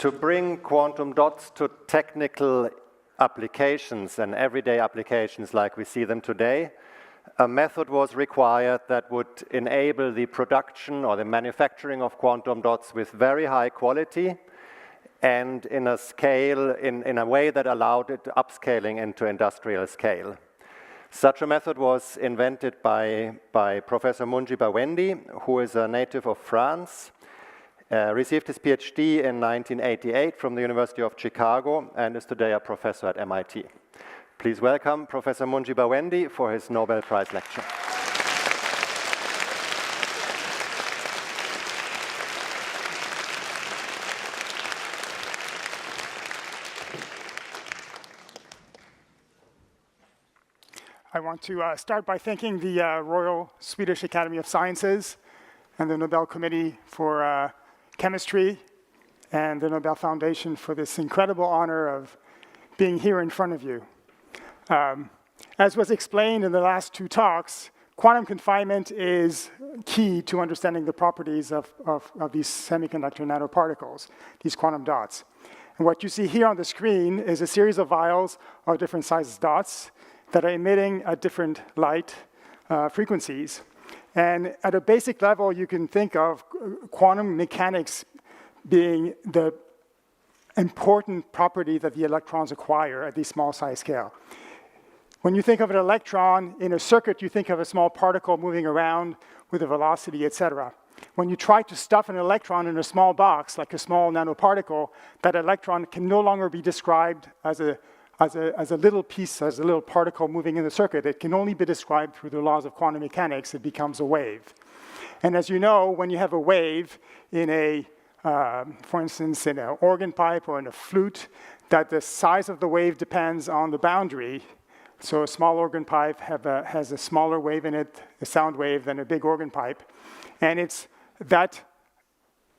To bring quantum dots to technical applications and everyday applications like we see them today, a method was required that would enable the production or the manufacturing of quantum dots with very high quality and in a scale, in a way that allowed it upscaling into industrial scale. Such a method was invented by Professor Moungi Bawendi, who is a native of France, received his PhD in 1988 from the University of Chicago and is today a professor at MIT. Please welcome Professor Moungi Bawendi for his Nobel Prize lecture. I want to start by thanking the Royal Swedish Academy of Sciences and the Nobel Committee for Chemistry and the Nobel Foundation for this incredible honor of being here in front of you. As was explained in the last two talks, quantum confinement is key to understanding the properties of these semiconductor nanoparticles, these quantum dots. And what you see here on the screen is a series of vials of different sizes dots that are emitting at different light frequencies. And at a basic level, you can think of quantum mechanics being the important property that the electrons acquire at this small size scale. When you think of an electron in a circuit, you think of a small particle moving around with a velocity, etc. When you try to stuff an electron in a small box, like a small nanoparticle, that electron can no longer be described as a little piece, as a little particle moving in the circuit. It can only be described through the laws of quantum mechanics. It becomes a wave. And as you know, when you have a wave in a, for instance, in an organ pipe or in a flute, that the size of the wave depends on the boundary. So a small organ pipe has a smaller wave in it, a sound wave, than a big organ pipe. And it's that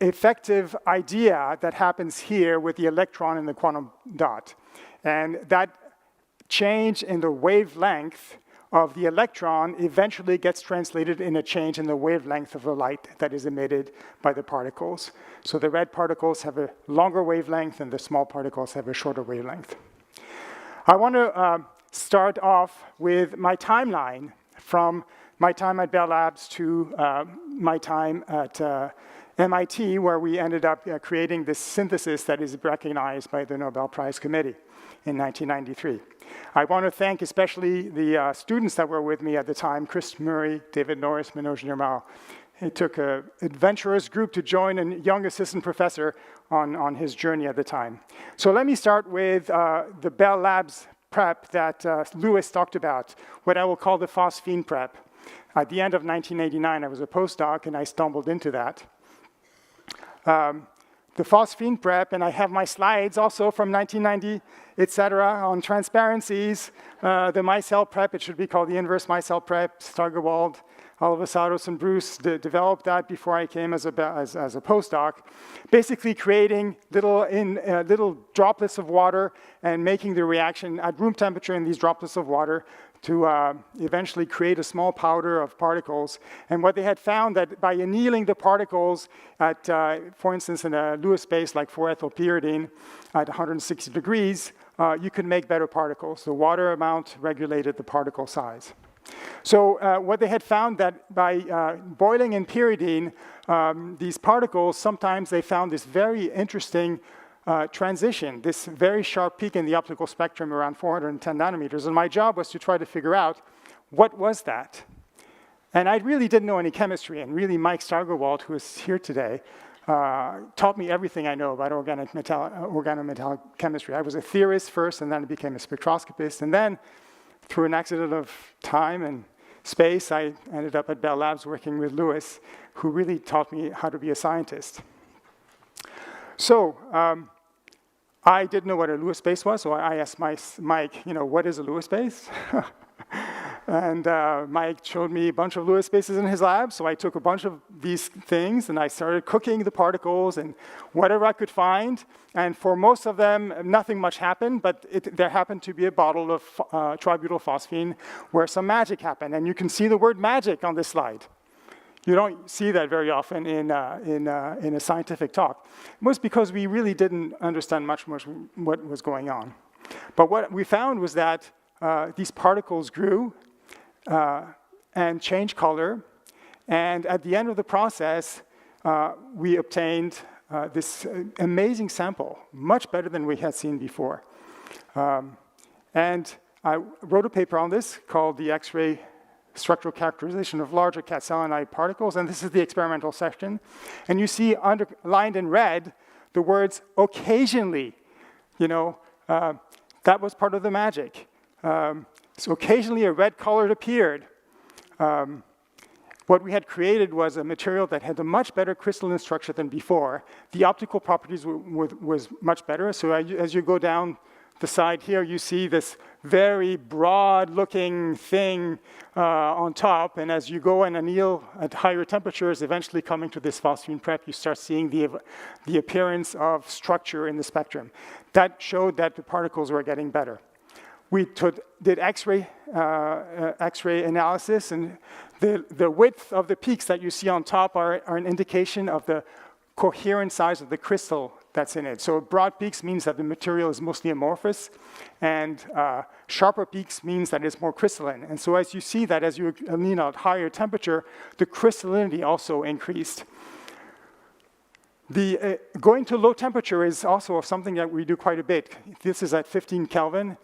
effective idea that happens here with the electron and the quantum dot. And that change in the wavelength of the electron eventually gets translated in a change in the wavelength of the light that is emitted by the particles. So the red particles have a longer wavelength and the small particles have a shorter wavelength. I want to start off with my timeline from my time at Bell Labs to my time at MIT, where we ended up creating this synthesis that is recognized by the Nobel Prize Committee in 1993. I want to thank especially the students that were with me at the time, Chris Murray, David Norris, Manoj Nirmal. It took an adventurous group to join a young assistant professor on his journey at the time. So let me start with the Bell Labs prep that Lewis talked about, what I will call the phosphine prep. At the end of 1989, I was a postdoc, and I stumbled into that. The phosphine prep, and I have my slides also from 1990, etc., on transparencies. The micelle prep, it should be called the inverse micelle prep. Stargewald, Alvasados, and Bruce developed that before I came as a postdoc, basically creating little droplets of water and making the reaction at room temperature in these droplets of water to eventually create a small powder of particles. And what they had found that by annealing the particles at, for instance, in a Lewis space like 4-ethylpyridine at 160 degrees, you could make better particles. The water amount regulated the particle size. So what they had found that by boiling in pyridine, these particles, sometimes they found this very interesting transition, this very sharp peak in the optical spectrum around 410 nanometers. And my job was to try to figure out what was that. And I really didn't know any chemistry. And really, Mike Stargewald, who is here today, taught me everything I know about organometallic chemistry. I was a theorist first, and then I became a spectroscopist. And then, through an accident of time and space, I ended up at Bell Labs working with Lewis, who really taught me how to be a scientist. So I didn't know what a Lewis space was, so I asked Mike, what is a Lewis space? And Mike showed me a bunch of Lewis spaces in his lab, so I took a bunch of these things, and I started cooking the particles and whatever I could find. And for most of them, nothing much happened, but there happened to be a bottle of tributylphosphine where some magic happened. And you can see the word magic on this slide. You don't see that very often in a scientific talk. It was because we really didn't understand much what was going on. But what we found was that these particles grew and changed color. And at the end of the process, we obtained this amazing sample, much better than we had seen before. And I wrote a paper on this called the X-ray structural characterization of larger cat selenide particles, and this is the experimental section. And you see underlined in red the words occasionally. That was part of the magic. So occasionally a red color appeared. What we had created was a material that had a much better crystalline structure than before. The optical properties was much better. So as you go down the side here, you see this very broad-looking thing on top. And as you go and anneal at higher temperatures, eventually coming to this phosphine prep, you start seeing the appearance of structure in the spectrum. That showed that the particles were getting better. We did X-ray analysis, and the width of the peaks that you see on top are an indication of the coherent size of the crystal that's in it. So broad peaks means that the material is mostly amorphous, and sharper peaks means that it's more crystalline. And so as you see that, as you anneal at higher temperature, the crystallinity also increased. Going to low temperature is also something that we do quite a bit. This is at 15 Kelvin,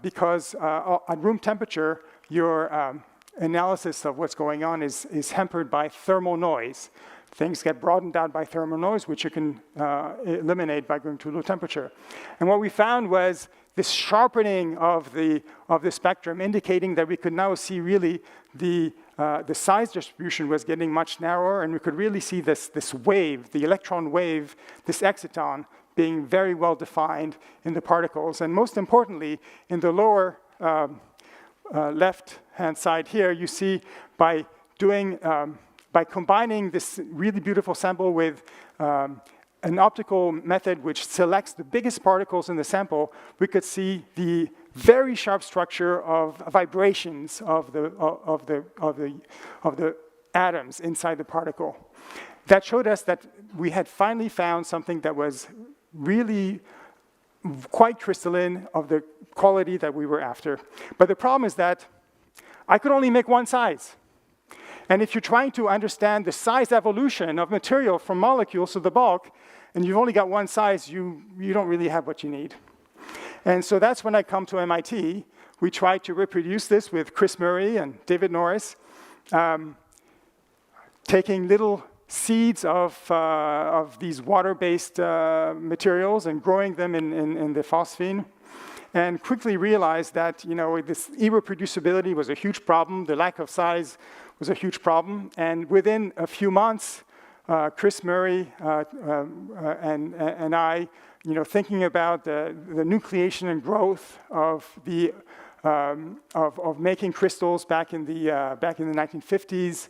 because at room temperature, your analysis of what's going on is hampered by thermal noise. Things get broadened out by thermal noise, which you can eliminate by going to low temperature. And what we found was this sharpening of the spectrum, indicating that we could now see really the size distribution was getting much narrower, and we could really see this wave, the electron wave, this exciton, being very well defined in the particles. And most importantly, in the lower left-hand side here, you see by combining this really beautiful sample with an optical method which selects the biggest particles in the sample, we could see the very sharp structure of vibrations of the atoms inside the particle. That showed us that we had finally found something that was really quite crystalline, of the quality that we were after. But the problem is that I could only make one size. And if you're trying to understand the size evolution of material from molecules to the bulk, and you've only got one size, you don't really have what you need. And so that's when I come to MIT. We tried to reproduce this with Chris Murray and David Norris, taking little seeds of these water-based materials and growing them in the phosphine, and quickly realized that this irreproducibility was a huge problem. The lack of size was a huge problem. And within a few months, Chris Murray and I, thinking about the nucleation and growth of making crystals back in the 1950s,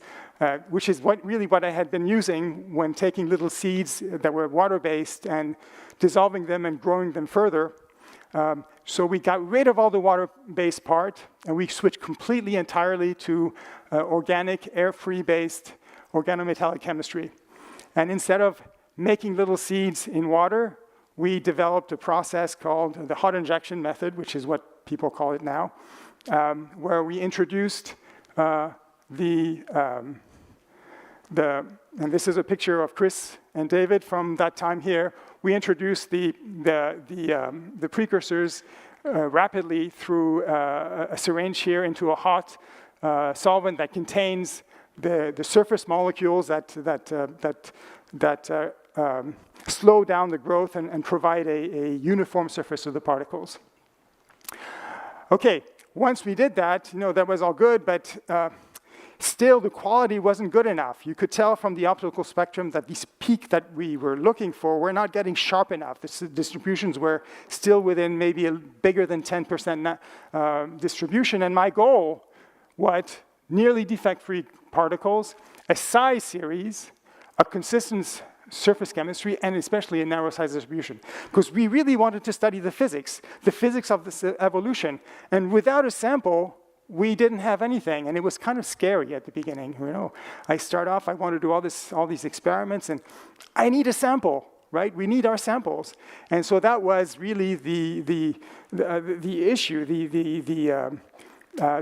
which is what I had been using when taking little seeds that were water-based and dissolving them and growing them further. So we got rid of all the water-based part, and we switched completely entirely to organic, air-free based organometallic chemistry. And instead of making little seeds in water, we developed a process called the hot injection method, which is what people call it now, where we introduced and this is a picture of Chris and David from that time here. We introduced the precursors rapidly through a syringe here into a hot solvent that contains the surface molecules that slow down the growth and provide a uniform surface of the particles. Okay, once we did that, that was all good, but still the quality wasn't good enough. You could tell from the optical spectrum that these peaks that we were looking for were not getting sharp enough. The distributions were still within maybe a bigger than 10% distribution, and my goal was nearly defect-free particles, a size series, a consistent surface chemistry, and especially a narrow size distribution. Because we really wanted to study the physics of this evolution. And without a sample, we didn't have anything, and it was kind of scary at the beginning. I start off, I want to do all these experiments, and I need a sample, right? We need our samples, and so that was really the issue, the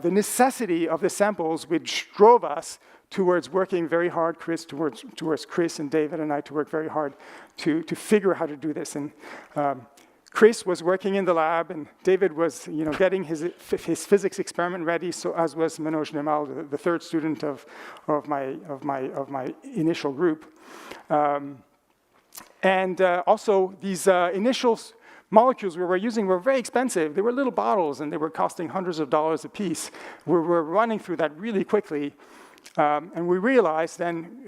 necessity of the samples, which drove us towards working very hard, towards Chris and David and I to work very hard to figure out how to do this. And Chris was working in the lab, and David was, getting his physics experiment ready. So as was Manoj Nirmal, the third student of my initial group, and also these initial molecules we were using were very expensive. They were little bottles, and they were costing hundreds of dollars a piece. We were running through that really quickly, and we realized then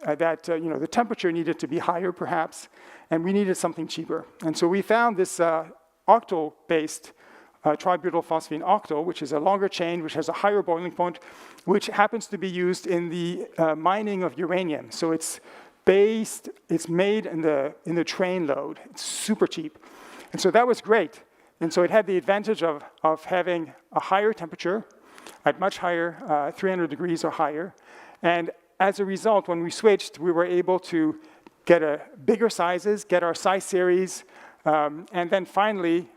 that the temperature needed to be higher, perhaps. And we needed something cheaper. And so we found this octyl-based tributylphosphine octyl, which is a longer chain, which has a higher boiling point, which happens to be used in the mining of uranium. So it's made in the train load. It's super cheap. And so that was great. And so it had the advantage of having a higher temperature, at much higher, 300 degrees or higher. And as a result, when we switched, we were able to get bigger sizes, get our size series, and then finally,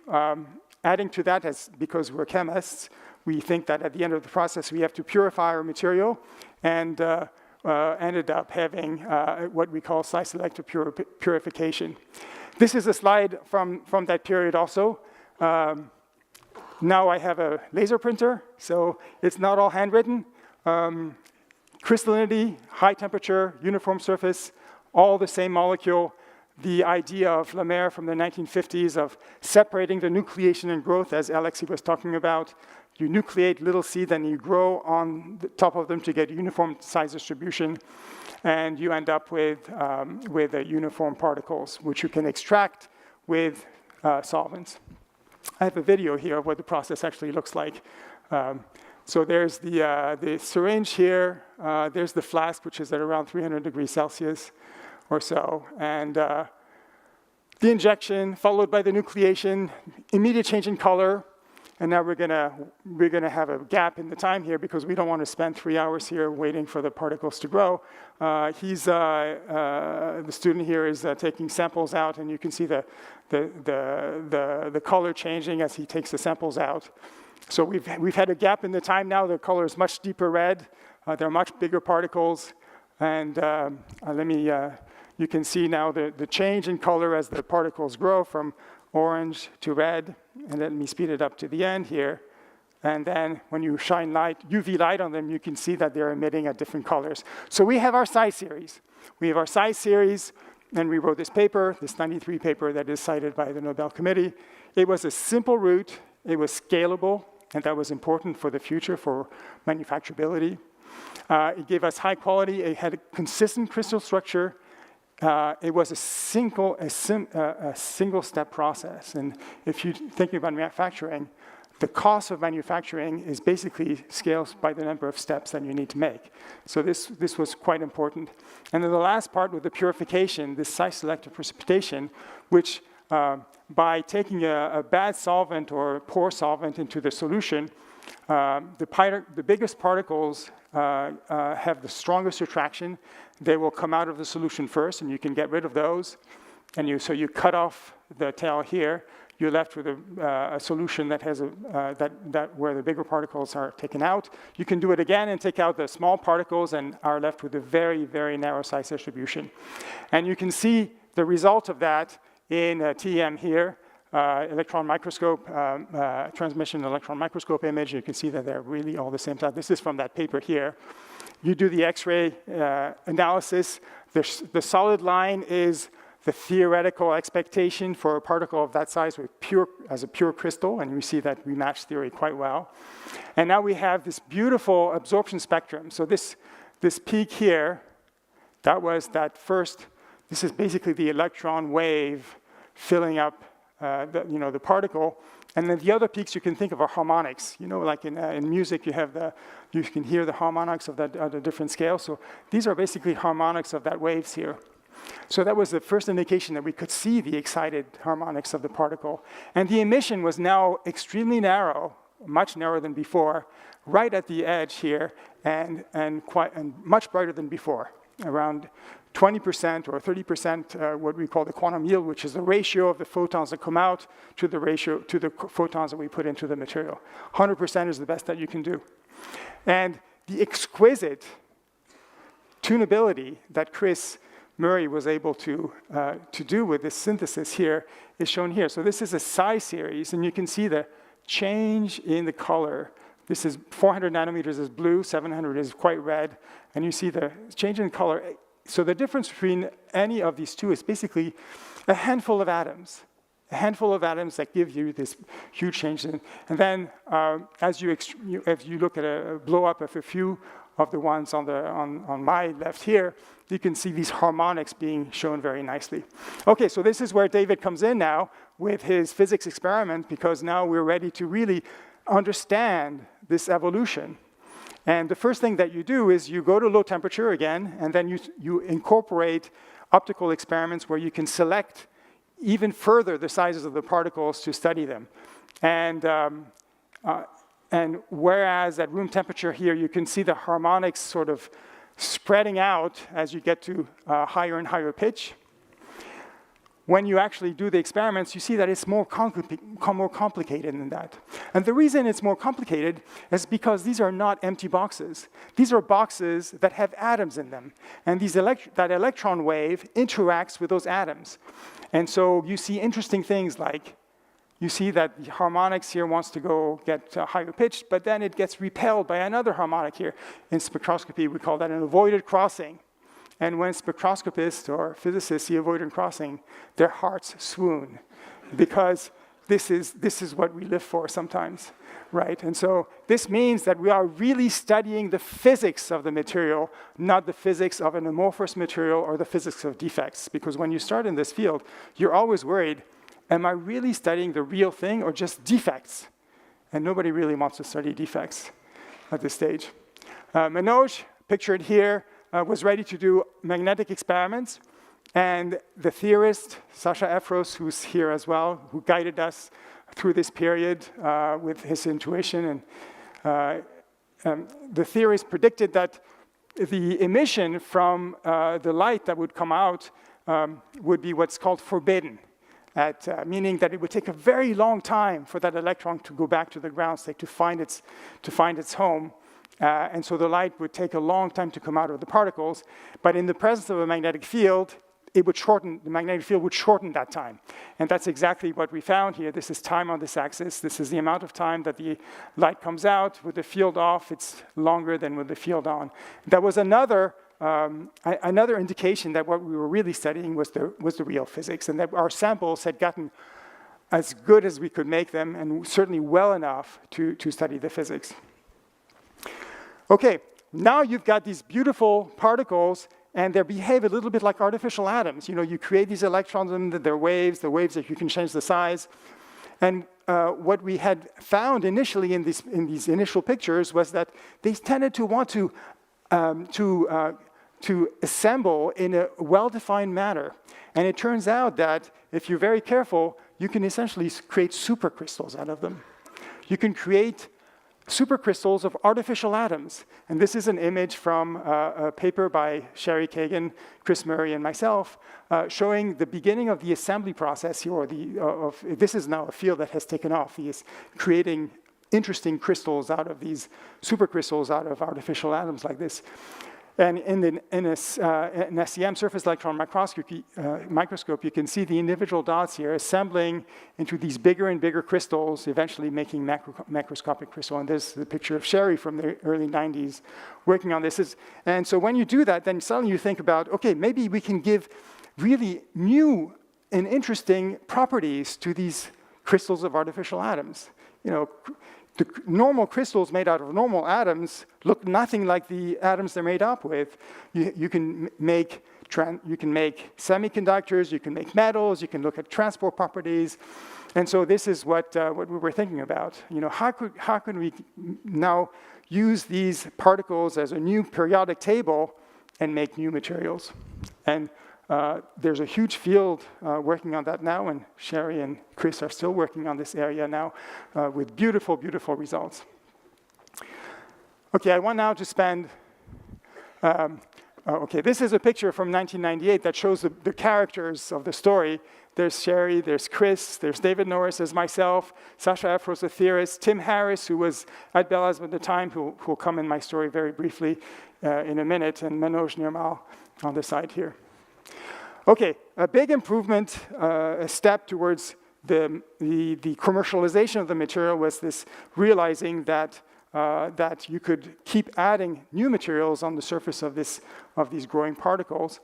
adding to that, because we're chemists, we think that at the end of the process, we have to purify our material, and ended up having what we call size-selective purification. This is a slide from that period also. Now I have a laser printer, so it's not all handwritten. Crystallinity, high temperature, uniform surface, all the same molecule. The idea of Lemaire from the 1950s of separating the nucleation and growth, as Alexei was talking about. You nucleate little seeds and you grow on the top of them to get uniform size distribution, and you end up with uniform particles, which you can extract with solvents. I have a video here of what the process actually looks like. So there's the syringe here. There's the flask, which is at around 300 degrees Celsius or so. And the injection, followed by the nucleation, immediate change in color. And now we're gonna have a gap in the time here because we don't want to spend 3 hours here waiting for the particles to grow. The student here is taking samples out, and you can see the color changing as he takes the samples out. So we've had a gap in the time now. The color is much deeper red. They're much bigger particles, and you can see now the change in color as the particles grow from orange to red. And let me speed it up to the end here. And then when you shine UV light on them, you can see that they're emitting at different colors. So we have our size series. And we wrote this paper, this 93 paper that is cited by the Nobel Committee. It was a simple route. It was scalable, and that was important for the future, for manufacturability. It gave us high quality. It had a consistent crystal structure. It was a single-step process. And if you're thinking about manufacturing, the cost of manufacturing is basically scaled by the number of steps that you need to make. So this was quite important. And then the last part with the purification, this size-selective precipitation, which by taking a bad solvent or a poor solvent into the solution, the biggest particles have the strongest attraction. They will come out of the solution first, and you can get rid of those. And so you cut off the tail here. You're left with a solution that has where the bigger particles are taken out. You can do it again and take out the small particles, and are left with a very, very narrow size distribution. And you can see the result of that in TEM here. Electron microscope, transmission electron microscope image. You can see that they're really all the same size. This is from that paper here. You do the X-ray analysis. The solid line is the theoretical expectation for a particle of that size as a pure crystal, and we see that we match theory quite well. And now we have this beautiful absorption spectrum. So this peak here, this is basically the electron wave filling up the particle. And then the other peaks you can think of are harmonics. Like in music, you can hear the harmonics of the different scales. So these are basically harmonics of that waves here. So that was the first indication that we could see the excited harmonics of the particle. And the emission was now extremely narrow, much narrower than before, right at the edge here, and much brighter than before, around 20% or 30%, what we call the quantum yield, which is the ratio of the photons that come out to the ratio to the photons that we put into the material. 100% is the best that you can do. And the exquisite tunability that Chris Murray was able to do with this synthesis here is shown here. So this is a psi series, and you can see the change in the color. This is 400 nanometers is blue, 700 is quite red, and you see the change in color. So the difference between any of these two is basically a handful of atoms that give you this huge change. And then as you look at a blow up of a few of the ones on my left here, you can see these harmonics being shown very nicely. Okay, so this is where David comes in now with his physics experiment, because now we're ready to really understand this evolution. And the first thing that you do is you go to low temperature again, and then you incorporate optical experiments where you can select even further the sizes of the particles to study them. And whereas at room temperature here, you can see the harmonics sort of spreading out as you get to higher and higher pitch. When you actually do the experiments, you see that it's more complicated than that. And the reason it's more complicated is because these are not empty boxes. These are boxes that have atoms in them. And that electron wave interacts with those atoms. And so you see interesting things like, you see that the harmonics here wants to go get higher pitched, but then it gets repelled by another harmonic here. In spectroscopy, we call that an avoided crossing. And when spectroscopists or physicists see avoided crossing, their hearts swoon, because this is what we live for sometimes, right? And so this means that we are really studying the physics of the material, not the physics of an amorphous material or the physics of defects. Because when you start in this field, you're always worried, am I really studying the real thing or just defects? And nobody really wants to study defects at this stage. Manoj, pictured here, was ready to do magnetic experiments. And the theorist, Sasha Efros, who's here as well, who guided us through this period with his intuition. And the theorist predicted that the emission from the light that would come out would be what's called forbidden, meaning that it would take a very long time for that electron to go back to the ground state to find its home. And so the light would take a long time to come out of the particles. But in the presence of a magnetic field, the magnetic field would shorten that time. And that's exactly what we found here. This is time on this axis. This is the amount of time that the light comes out. With the field off, it's longer than with the field on. That was another indication that what we were really studying was the real physics, and that our samples had gotten as good as we could make them, and certainly well enough to study the physics. Okay, now you've got these beautiful particles, and they behave a little bit like artificial atoms. You know, you create these electrons, and they're waves, the waves that you can change the size. And what we had found initially in these initial pictures was that they tended to want to assemble in a well-defined manner. And it turns out that if you're very careful, you can essentially create supercrystals out of them. You can create supercrystals of artificial atoms. And this is an image from a paper by Sherry Kagan, Chris Murray, and myself, showing the beginning of the assembly process here, this is now a field that has taken off. He is creating interesting crystals out of these supercrystals out of artificial atoms like this. And in an SEM, surface electron microscope, you can see the individual dots here assembling into these bigger and bigger crystals, eventually making macroscopic crystal. And there's the picture of Sherry from the early 90s working on this. And so when you do that, then suddenly you think about, okay, maybe we can give really new and interesting properties to these crystals of artificial atoms. You know, the normal crystals made out of normal atoms look nothing like the atoms they're made up with. You can make semiconductors, you can make metals, you can look at transport properties. And so this is what we were thinking about. You know, how can we now use these particles as a new periodic table and make new materials? And There's a huge field working on that now, and Sherry and Chris are still working on this area now with beautiful, beautiful results. Okay, I want now to spend, okay, this is a picture from 1998 that shows the characters of the story. There's Sherry, there's Chris, there's David Norris, there's myself, Sasha Afros, a theorist, Tim Harris, who was at Bellas at the time, who will come in my story very briefly in a minute, and Manoj Nirmal on the side here. Okay, a big improvement, a step towards the commercialization of the material was this realizing that that you could keep adding new materials on the surface of these growing particles.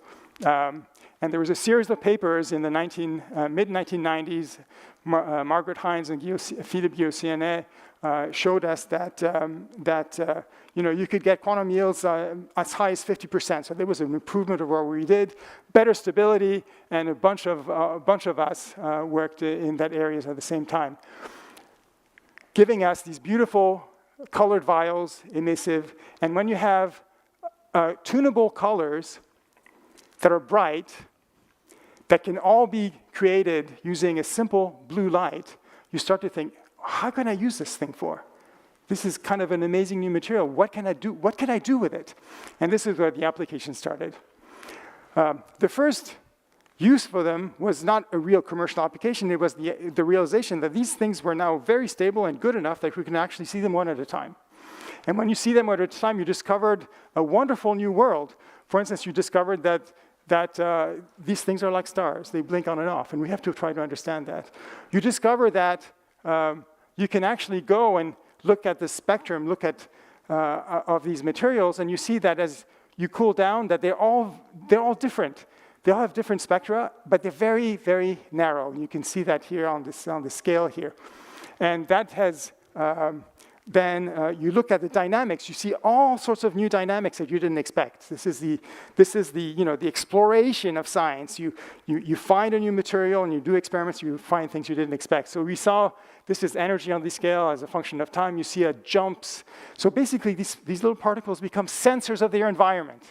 And there was a series of papers in the mid-1990s. Margaret Hines and Philippe Guillaume showed us that you could get quantum yields as high as 50%. So there was an improvement of what we did, better stability, and a bunch of us worked in that area at the same time, giving us these beautiful colored vials, emissive. And when you have tunable colors that are bright, that can all be created using a simple blue light, you start to think, how can I use this thing for? This is kind of an amazing new material. What can I do? What can I do with it? And this is where the application started. The first use for them was not a real commercial application. It was the realization that these things were now very stable and good enough that we can actually see them one at a time. And when you see them one at a time, you discovered a wonderful new world. For instance, you discovered that these things are like stars. They blink on and off, and we have to try to understand that. You discover that you can actually go and look at the spectrum, look at of these materials, and you see that as you cool down, that they're all different. They all have different spectra, but they're very, very narrow. And you can see that here on the scale here. And that has then you look at the dynamics. You see all sorts of new dynamics that you didn't expect. This is the exploration of science. You find a new material and you do experiments. You find things you didn't expect. So we saw this is energy on the scale as a function of time. You see jumps. So basically, these little particles become sensors of their environment.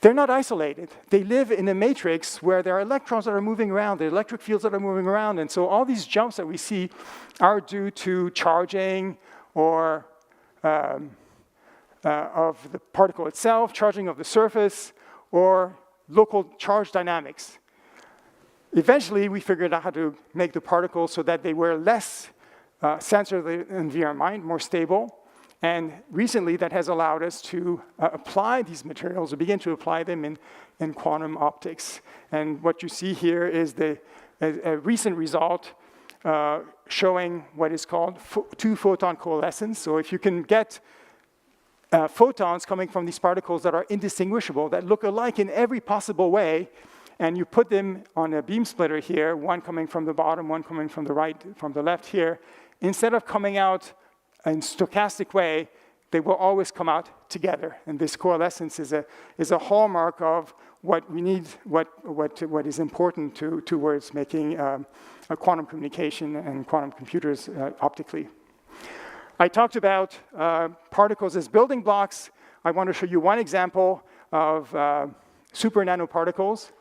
They're not isolated. They live in a matrix where there are electrons that are moving around, there are electric fields that are moving around, and so all these jumps that we see are due to charging or of the particle itself, charging of the surface, or local charge dynamics. Eventually, we figured out how to make the particles so that they were less sensor of the environment, more stable. And recently, that has allowed us to apply these materials, or begin to apply them in quantum optics. And what you see here is a recent result showing what is called two-photon coalescence. So if you can get photons coming from these particles that are indistinguishable, that look alike in every possible way, and you put them on a beam splitter here, one coming from the bottom, one coming from the right, from the left here, instead of coming out in stochastic way, they will always come out together. And this coalescence is a hallmark of what we need, what is important towards making a quantum communication and quantum computers optically. I talked about particles as building blocks. I want to show you one example of super nanoparticles.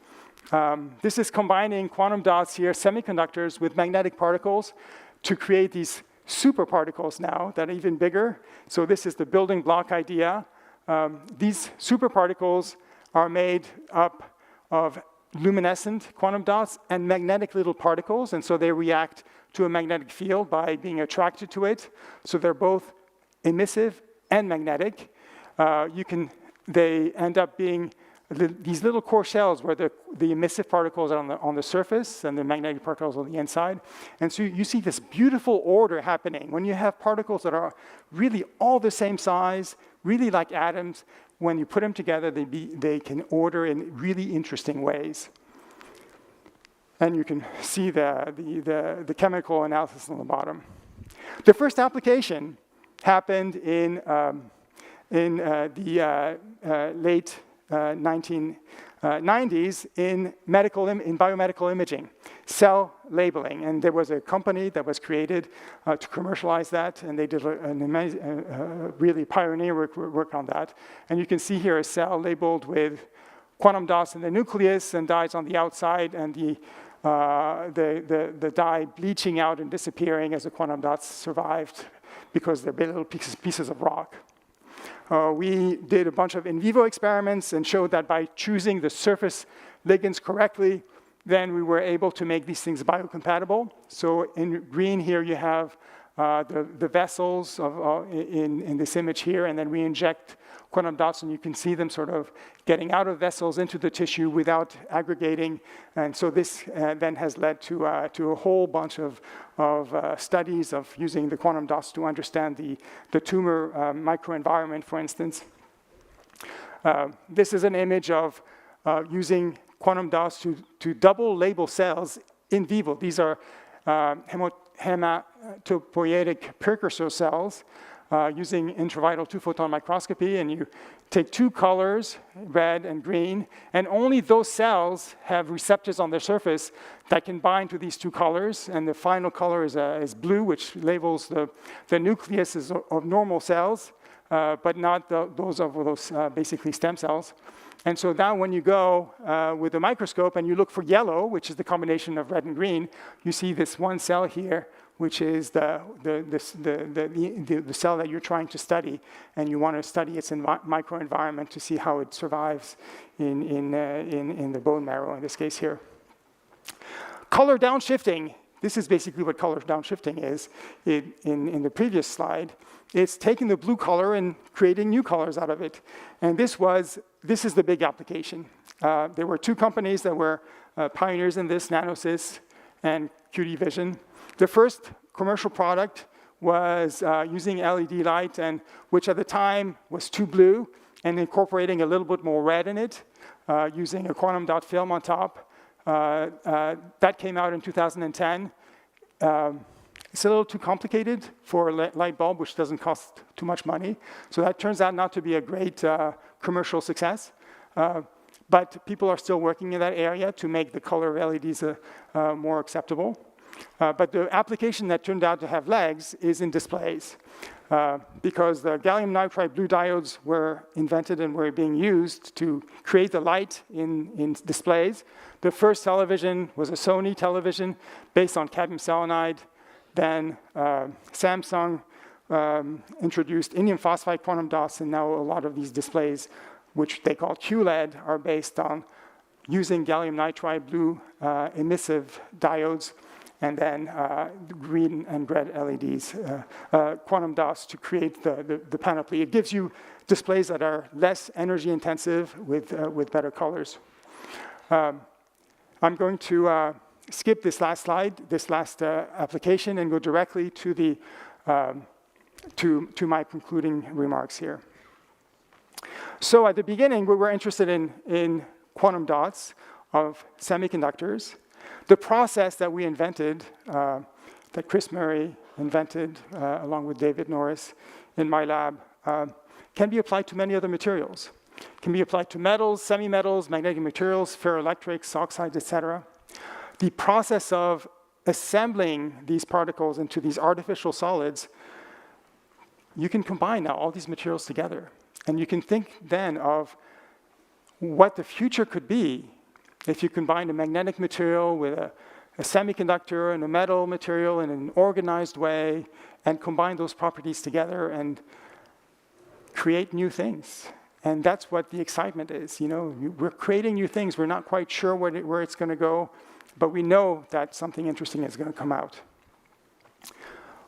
This is combining quantum dots here, semiconductors, with magnetic particles to create these superparticles now that are even bigger. So this is the building block idea. These superparticles are made up of luminescent quantum dots and magnetic little particles, and so they react to a magnetic field by being attracted to it. So they're both emissive and magnetic. They end up being these little core shells where the emissive particles are on the surface and the magnetic particles on the inside. And so you see this beautiful order happening. When you have particles that are really all the same size, really like atoms, when you put them together, they can order in really interesting ways. And you can see the chemical analysis on the bottom. The first application happened in the late 1990s in biomedical imaging, cell labeling. And there was a company that was created to commercialize that, and they did really pioneer work on that. And you can see here a cell labeled with quantum dots in the nucleus and dyes on the outside, and the dye bleaching out and disappearing as the quantum dots survived because they're little pieces of rock. We did a bunch of in vivo experiments and showed that by choosing the surface ligands correctly, then we were able to make these things biocompatible. So in green here you have the vessels in this image here, and then we inject quantum dots, and you can see them sort of getting out of vessels into the tissue without aggregating. And so this then has led to a whole bunch of studies of using the quantum dots to understand the tumor microenvironment, for instance. This is an image of using quantum dots to double label cells in vivo. These are hematopoietic precursor cells using intravital two-photon microscopy, and you take two colors, red and green, and only those cells have receptors on their surface that can bind to these two colors, and the final color is blue, which labels the nucleus of normal cells, but not those of those basically stem cells. And so now when you go with a microscope and you look for yellow, which is the combination of red and green, you see this one cell here, which is the cell that you're trying to study, and you want to study its microenvironment to see how it survives in the bone marrow, in this case here. Color downshifting. This is basically what color downshifting is. In the previous slide, it's taking the blue color and creating new colors out of it. And this is the big application. There were two companies that were pioneers in this, Nanosys and QD Vision. The first commercial product was using LED light, and which at the time was too blue, and incorporating a little bit more red in it, using a quantum dot film on top. That came out in 2010. It's a little too complicated for a light bulb, which doesn't cost too much money. So that turns out not to be a great commercial success. But people are still working in that area to make the color of LEDs more acceptable. But the application that turned out to have legs is in displays. Because the gallium nitride blue diodes were invented and were being used to create the light in displays. The first television was a Sony television based on cadmium selenide. Then Samsung introduced indium phosphide quantum dots, and now a lot of these displays, which they call QLED, are based on using gallium nitride blue emissive diodes, and then green and red LEDs, quantum dots to create the panoply. It gives you displays that are less energy intensive with better colors. I'm going to skip this last slide, this last application, and go directly to to my concluding remarks here. So at the beginning, we were interested in quantum dots of semiconductors. The process that we invented, that Chris Murray invented along with David Norris in my lab, can be applied to many other materials. Can be applied to metals, semi-metals, magnetic materials, ferroelectrics, oxides, etc. The process of assembling these particles into these artificial solids, you can combine now all these materials together. And you can think then of what the future could be if you combine a magnetic material with a semiconductor and a metal material in an organized way and combine those properties together and create new things. And that's what the excitement is. You know, we're creating new things. We're not quite sure where it's going to go, but we know that something interesting is going to come out.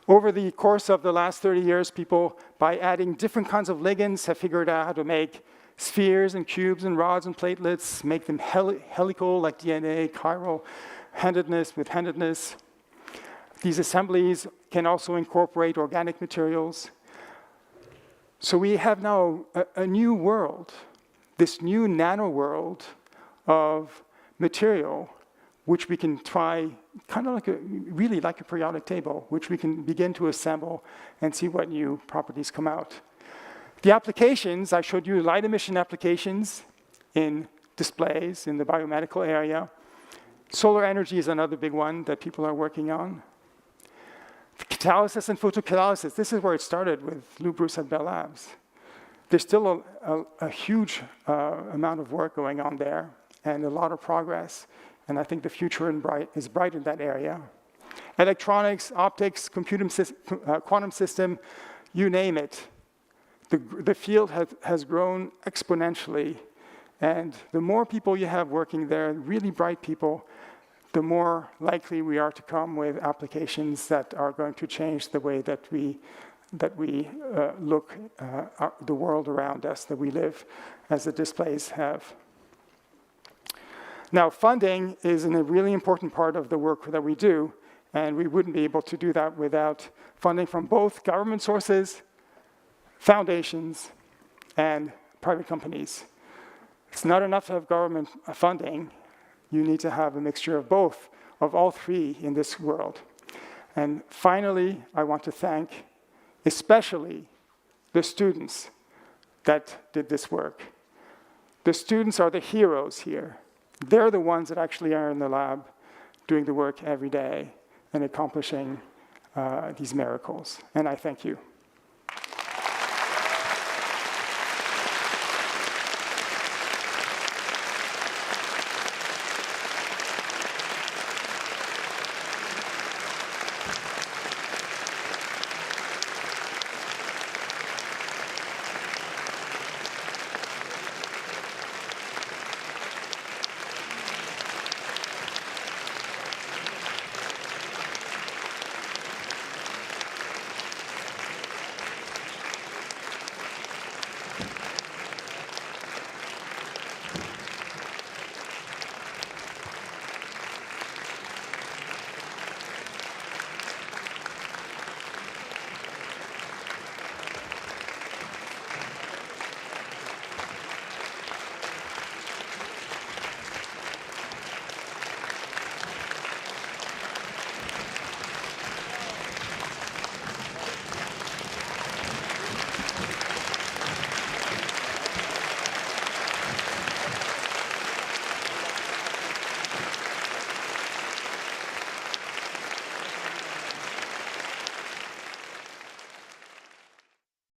Over the course of the last 30 years, people, by adding different kinds of ligands, have figured out how to make spheres and cubes and rods and platelets, make them helical like DNA, chiral, handedness with handedness. These assemblies can also incorporate organic materials. So we have now a new world, this new nano world of material, which we can try kind of like really like a periodic table, which we can begin to assemble and see what new properties come out. The applications, I showed you light emission applications in displays in the biomedical area. Solar energy is another big one that people are working on. Catalysis and photocatalysis, this is where it started with Lou Bruce at Bell Labs. there's still a huge amount of work going on there and a lot of progress. And I think the future is bright in that area. Electronics, optics, quantum system, you name it. The field has grown exponentially. And the more people you have working there, really bright people, the more likely we are to come with applications that are going to change the way that we look the world around us, that we live, as the displays have. Now, funding is a really important part of the work that we do, and we wouldn't be able to do that without funding from both government sources, foundations, and private companies. It's not enough to have government funding. You need to have a mixture of both, of all three in this world. And finally, I want to thank especially the students that did this work. The students are the heroes here. They're the ones that actually are in the lab doing the work every day and accomplishing these miracles. And I thank you.